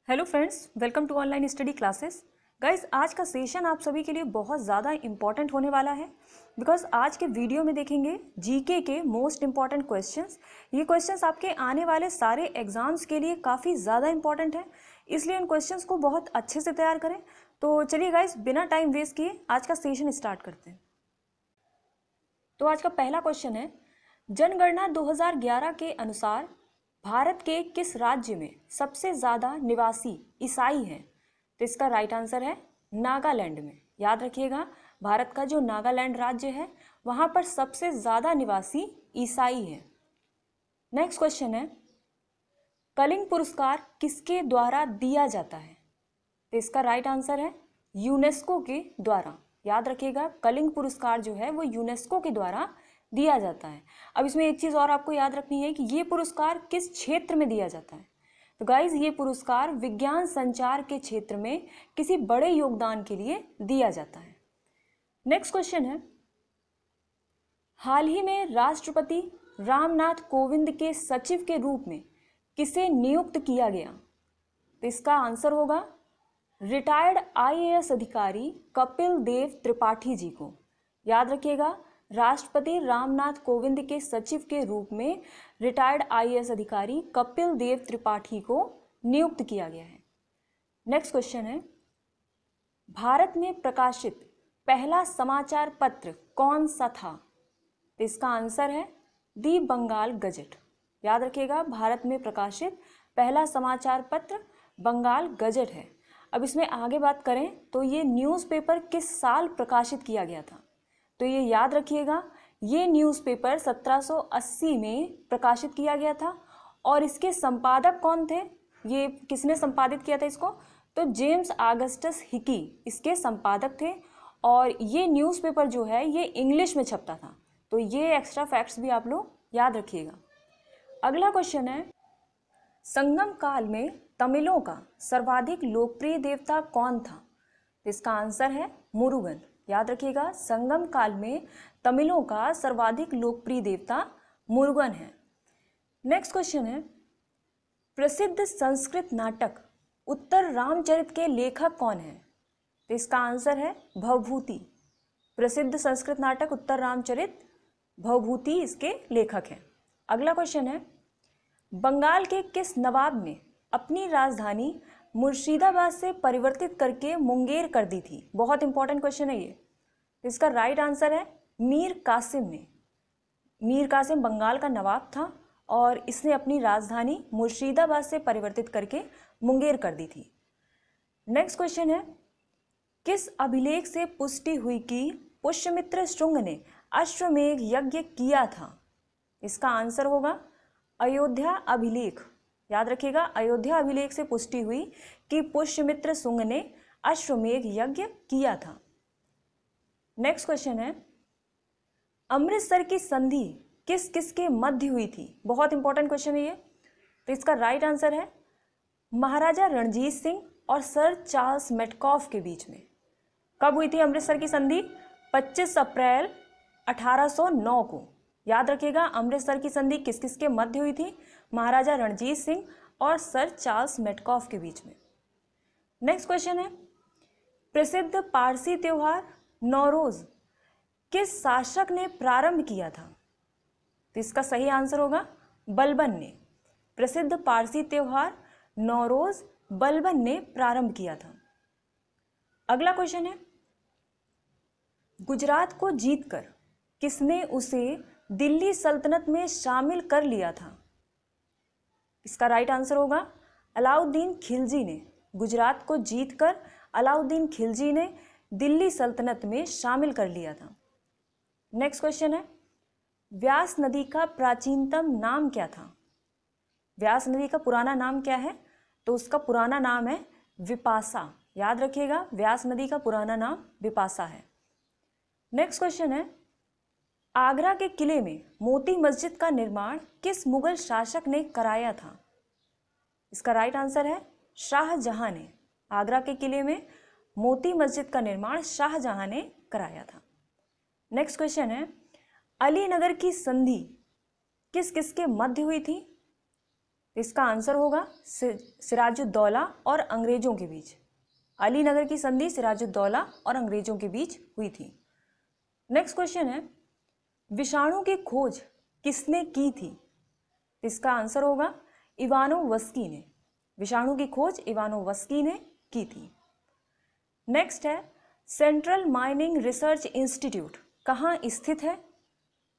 Hello friends, welcome to online study classes. Guys, आज का session आप सभी के लिए बहुत ज़्यादा इंपॉर्टेंट होने वाला है बिकॉज आज के वीडियो में देखेंगे जीके के मोस्ट इंपॉर्टेंट क्वेश्चंस। ये क्वेश्चंस आपके आने वाले सारे एग्जाम्स के लिए काफ़ी ज़्यादा इंपॉर्टेंट है, इसलिए इन क्वेश्चंस को बहुत अच्छे से तैयार करें। तो चलिए गाइस, बिना टाइम वेस्ट किए आज का सेशन स्टार्ट करते हैं। तो आज का पहला क्वेश्चन है, जनगणना 2011 के अनुसार भारत के किस राज्य में सबसे ज़्यादा निवासी ईसाई हैं? तो इसका राइट आंसर है नागालैंड में। याद रखिएगा, भारत का जो नागालैंड राज्य है वहाँ पर सबसे ज़्यादा निवासी ईसाई हैं। नेक्स्ट क्वेश्चन है, कलिंग पुरस्कार किसके द्वारा दिया जाता है? तो इसका राइट आंसर है यूनेस्को के द्वारा। याद रखिएगा, कलिंग पुरस्कार जो है वो यूनेस्को के द्वारा दिया जाता है। अब इसमें एक चीज़ और आपको याद रखनी है कि ये पुरस्कार किस क्षेत्र में दिया जाता है। तो गाइज, ये पुरस्कार विज्ञान संचार के क्षेत्र में किसी बड़े योगदान के लिए दिया जाता है। नेक्स्ट क्वेश्चन है, हाल ही में राष्ट्रपति रामनाथ कोविंद के सचिव के रूप में किसे नियुक्त किया गया? तो इसका आंसर होगा रिटायर्ड आईएएस अधिकारी कपिल देव त्रिपाठी जी को। याद रखिएगा, राष्ट्रपति रामनाथ कोविंद के सचिव के रूप में रिटायर्ड आईएएस अधिकारी कपिल देव त्रिपाठी को नियुक्त किया गया है। नेक्स्ट क्वेश्चन है, भारत में प्रकाशित पहला समाचार पत्र कौन सा था? तो इसका आंसर है दी बंगाल गजट। याद रखिएगा, भारत में प्रकाशित पहला समाचार पत्र बंगाल गजट है। अब इसमें आगे बात करें तो ये न्यूज़पेपर किस साल प्रकाशित किया गया था? तो ये याद रखिएगा, ये न्यूज़पेपर 1780 में प्रकाशित किया गया था। और इसके संपादक कौन थे? ये किसने संपादित किया था इसको? तो जेम्स ऑगस्टस हिकी इसके संपादक थे। और ये न्यूज़पेपर जो है ये इंग्लिश में छपता था। तो ये एक्स्ट्रा फैक्ट्स भी आप लोग याद रखिएगा। अगला क्वेश्चन है, संगम काल में तमिलों का सर्वाधिक लोकप्रिय देवता कौन था? इसका आंसर है मुरुगन। याद रखिएगा, संगम काल में तमिलों का सर्वाधिक लोकप्रिय देवता मुरुगन है। नेक्स्ट क्वेश्चन है, प्रसिद्ध संस्कृत नाटक उत्तर रामचरित के लेखक कौन है? तो इसका आंसर है भवभूति। प्रसिद्ध संस्कृत नाटक उत्तर रामचरित भवभूति इसके लेखक हैं। अगला क्वेश्चन है, बंगाल के किस नवाब ने अपनी राजधानी मुर्शिदाबाद से परिवर्तित करके मुंगेर कर दी थी? बहुत इंपॉर्टेंट क्वेश्चन है ये। इसका राइट आंसर है मीर कासिम ने। मीर कासिम बंगाल का नवाब था और इसने अपनी राजधानी मुर्शिदाबाद से परिवर्तित करके मुंगेर कर दी थी। नेक्स्ट क्वेश्चन है, किस अभिलेख से पुष्टि हुई कि पुष्यमित्र शुंग ने अश्वमेध यज्ञ किया था? इसका आंसर होगा अयोध्या अभिलेख। याद रखिएगा, अयोध्या अभिलेख से पुष्टि हुई कि पुष्यमित्र शुंग ने अश्वमेध यज्ञ किया था। नेक्स्ट क्वेश्चन है, अमृतसर की संधि किस किस के मध्य हुई थी? बहुत इंपॉर्टेंट क्वेश्चन है ये। तो इसका राइट आंसर है महाराजा रणजीत सिंह और सर चार्ल्स मेटकॉफ के बीच में। कब हुई थी अमृतसर की संधि? 25 अप्रैल 1809 को। याद रखिएगा, अमृतसर की संधि किस किस के मध्य हुई थी? महाराजा रणजीत सिंह और सर चार्ल्स मेटकॉफ के बीच में। नेक्स्ट क्वेश्चन है, प्रसिद्ध पारसी त्योहार नौरोज किस शासक ने प्रारंभ किया था? तो इसका सही आंसर होगा बलबन ने। प्रसिद्ध पारसी त्योहार नौरोज बलबन ने प्रारंभ किया था। अगला क्वेश्चन है, गुजरात को जीतकर किसने उसे दिल्ली सल्तनत में शामिल कर लिया था? इसका राइट आंसर होगा अलाउद्दीन खिलजी ने। गुजरात को जीतकर अलाउद्दीन खिलजी ने दिल्ली सल्तनत में शामिल कर लिया था। नेक्स्ट क्वेश्चन है, व्यास नदी का प्राचीनतम नाम क्या था? व्यास नदी का पुराना नाम क्या है? तो उसका पुराना नाम है विपासा। याद रखिएगा, व्यास नदी का पुराना नाम विपासा है। नेक्स्ट क्वेश्चन है, आगरा के किले में मोती मस्जिद का निर्माण किस मुगल शासक ने कराया था? इसका राइट आंसर है शाहजहां ने। आगरा के किले में मोती मस्जिद का निर्माण शाहजहां ने कराया था। नेक्स्ट क्वेश्चन है, अलीनगर की संधि किस किस के मध्य हुई थी? इसका आंसर होगा सिराजुद्दौला और अंग्रेजों के बीच। अलीनगर की संधि सिराजुद्दौला और अंग्रेजों के बीच हुई थी। नेक्स्ट क्वेश्चन है, विषाणु की खोज किसने की थी? इसका आंसर होगा इवानोवस्की ने। विषाणु की खोज इवानोवस्की ने की थी। नेक्स्ट है, सेंट्रल माइनिंग रिसर्च इंस्टीट्यूट कहाँ स्थित है?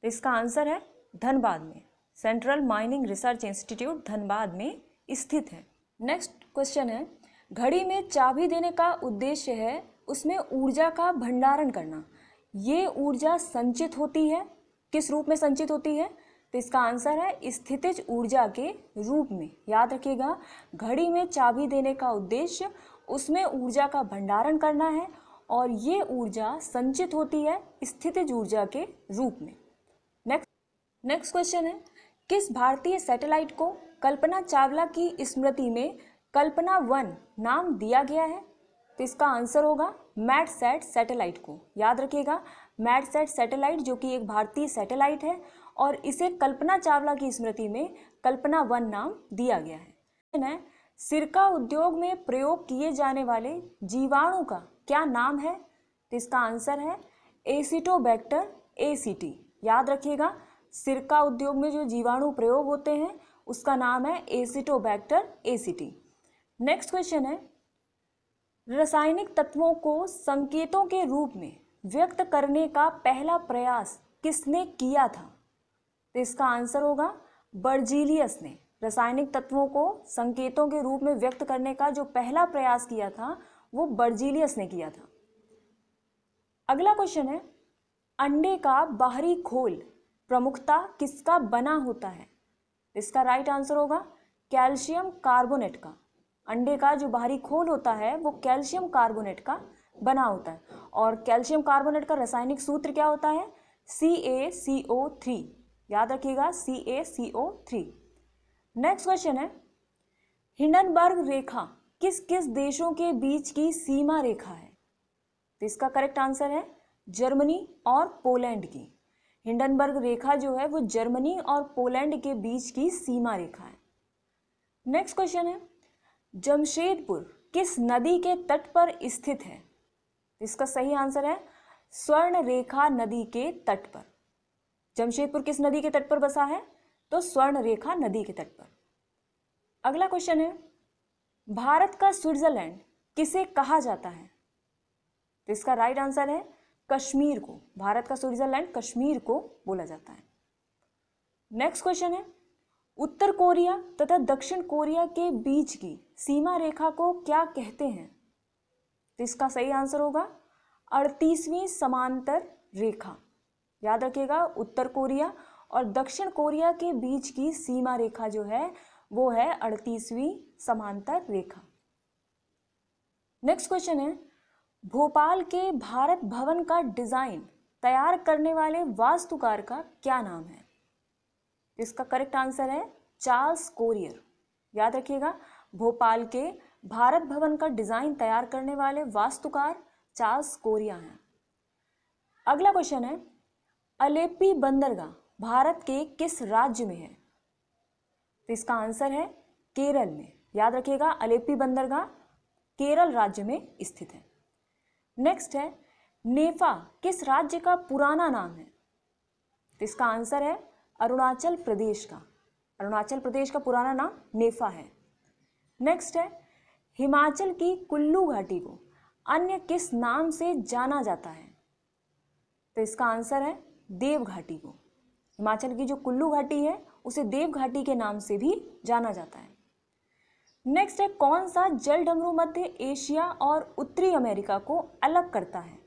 इसका आंसर है धनबाद में। Central mining research institute Dhanbad में स्थित है। नेक्स्ट क्वेश्चन है, घड़ी में चाबी देने का उद्देश्य है उसमें ऊर्जा का भंडारण करना। ये ऊर्जा संचित होती है, किस रूप में संचित होती है? तो इसका आंसर है स्थितिज ऊर्जा के रूप में। याद रखिएगा, घड़ी में चाबी देने का उद्देश्य उसमें ऊर्जा का भंडारण करना है और ये ऊर्जा संचित होती है स्थितिज ऊर्जा के रूप में। नेक्स्ट क्वेश्चन है, किस भारतीय सैटेलाइट को कल्पना चावला की स्मृति में कल्पना 1 नाम दिया गया है? तो इसका आंसर होगा मैडसैट सैटेलाइट को। याद रखिएगा, मैडसैट सैटेलाइट जो कि एक भारतीय सैटेलाइट है और इसे कल्पना चावला की स्मृति में कल्पना 1 नाम दिया गया है। सिरका उद्योग में प्रयोग किए जाने वाले जीवाणु का क्या नाम है? तो इसका आंसर है एसिटोबैक्टर एसीटी। याद रखिएगा, सिरका उद्योग में जो जीवाणु प्रयोग होते हैं उसका नाम है एसिटोबैक्टर एसीटी। नेक्स्ट क्वेश्चन है, रासायनिक तत्वों को संकेतों के रूप में व्यक्त करने का पहला प्रयास किसने किया था? तो इसका आंसर होगा बर्जीलियस ने। रासायनिक तत्वों को संकेतों के रूप में व्यक्त करने का जो पहला प्रयास किया था वो बर्जीलियस ने किया था। अगला क्वेश्चन है, अंडे का बाहरी खोल प्रमुखता किसका बना होता है? इसका राइट आंसर होगा कैल्शियम कार्बोनेट का। अंडे का जो बाहरी खोल होता है वो कैल्शियम कार्बोनेट का बना होता है और कैल्शियम कार्बोनेट का रासायनिक सूत्र क्या होता है? CaCO3। याद रखिएगा, CaCO3। नेक्स्ट क्वेश्चन है, हिंडनबर्ग रेखा किस किस देशों के बीच की सीमा रेखा है? तो इसका करेक्ट आंसर है जर्मनी और पोलैंड की। हिंडनबर्ग रेखा जो है वो जर्मनी और पोलैंड के बीच की सीमा रेखा है। नेक्स्ट क्वेश्चन है, जमशेदपुर किस नदी के तट पर स्थित है? इसका सही आंसर है स्वर्ण रेखा नदी के तट पर। जमशेदपुर किस नदी के तट पर बसा है? तो स्वर्ण रेखा नदी के तट पर। अगला क्वेश्चन है, भारत का स्विट्जरलैंड किसे कहा जाता है? तो इसका राइट आंसर है कश्मीर को। भारत का स्विट्जरलैंड कश्मीर को बोला जाता है। नेक्स्ट क्वेश्चन है, उत्तर कोरिया तथा दक्षिण कोरिया के बीच की सीमा रेखा को क्या कहते हैं? तो इसका सही आंसर होगा 38वीं समांतर रेखा। याद रखिएगा, उत्तर कोरिया और दक्षिण कोरिया के बीच की सीमा रेखा जो है वो है 38वीं समांतर रेखा। नेक्स्ट क्वेश्चन है, भोपाल के भारत भवन का डिजाइन तैयार करने वाले वास्तुकार का क्या नाम है? इसका करेक्ट आंसर है चार्ल्स कोरियर। याद रखिएगा, भोपाल के भारत भवन का डिजाइन तैयार करने वाले वास्तुकार चार्ल्स कोरिया हैं। अगला क्वेश्चन है, अलेप्पी बंदरगाह भारत के किस राज्य में है? तो इसका आंसर है केरल में। याद रखिएगा, अलेप्पी बंदरगाह केरल राज्य में स्थित है। नेक्स्ट है, नेफा किस राज्य का पुराना नाम है? तो इसका आंसर है अरुणाचल प्रदेश का। अरुणाचल प्रदेश का पुराना नाम नेफा है। नेक्स्ट है, हिमाचल की कुल्लू घाटी को अन्य किस नाम से जाना जाता है? तो इसका आंसर है देव घाटी को। हिमाचल की जो कुल्लू घाटी है उसे देव घाटी के नाम से भी जाना जाता है। नेक्स्ट है, कौन सा जलडमरू मध्य एशिया और उत्तरी अमेरिका को अलग करता है?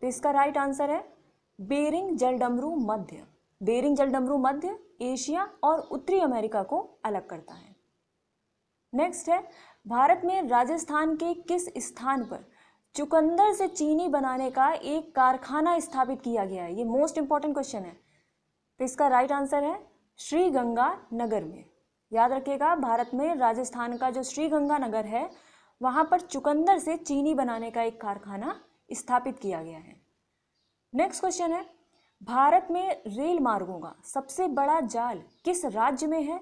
तो इसका राइट आंसर है बेरिंग जलडमरू मध्य। बेरिंग जलडमरू मध्य एशिया और उत्तरी अमेरिका को अलग करता है। नेक्स्ट है, भारत में राजस्थान के किस स्थान पर चुकंदर से चीनी बनाने का एक कारखाना स्थापित किया गया है? ये मोस्ट इंपॉर्टेंट क्वेश्चन है। तो इसका राइट आंसर है श्रीगंगानगर में। याद रखिएगा, भारत में राजस्थान का जो श्रीगंगानगर है वहां पर चुकंदर से चीनी बनाने का एक कारखाना स्थापित किया गया है। नेक्स्ट क्वेश्चन है, भारत में रेल मार्गों का सबसे बड़ा जाल किस राज्य में है?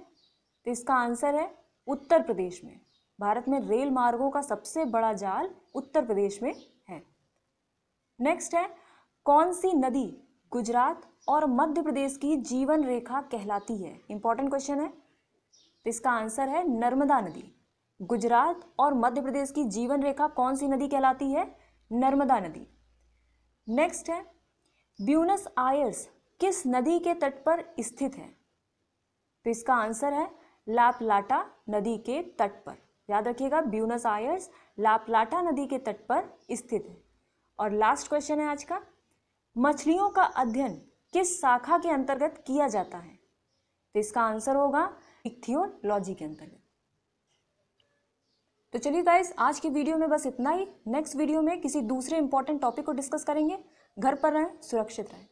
तो इसका आंसर है उत्तर प्रदेश में। भारत में रेल मार्गों का सबसे बड़ा जाल उत्तर प्रदेश में है। नेक्स्ट है, कौन सी नदी गुजरात और मध्य प्रदेश की जीवन रेखा कहलाती है? इंपॉर्टेंट क्वेश्चन है। तो इसका आंसर है नर्मदा नदी। गुजरात और मध्य प्रदेश की जीवन रेखा कौन सी नदी कहलाती है? नर्मदा नदी। नेक्स्ट है, ब्यूनस आयर्स किस नदी के तट पर स्थित है? तो इसका आंसर है ला प्लाटा नदी के तट पर। याद रखिएगा, ब्यूनस आयर्स ला प्लाटा नदी के तट पर स्थित है। और लास्ट क्वेश्चन है आज का, मछलियों का अध्ययन किस शाखा के अंतर्गत किया जाता है? तो इसका आंसर होगा इक्थियोलॉजी के अंतर्गत। तो चलिए गाइस, आज की वीडियो में बस इतना ही। नेक्स्ट वीडियो में किसी दूसरे इंपॉर्टेंट टॉपिक को डिस्कस करेंगे। घर पर रहें, सुरक्षित रहें।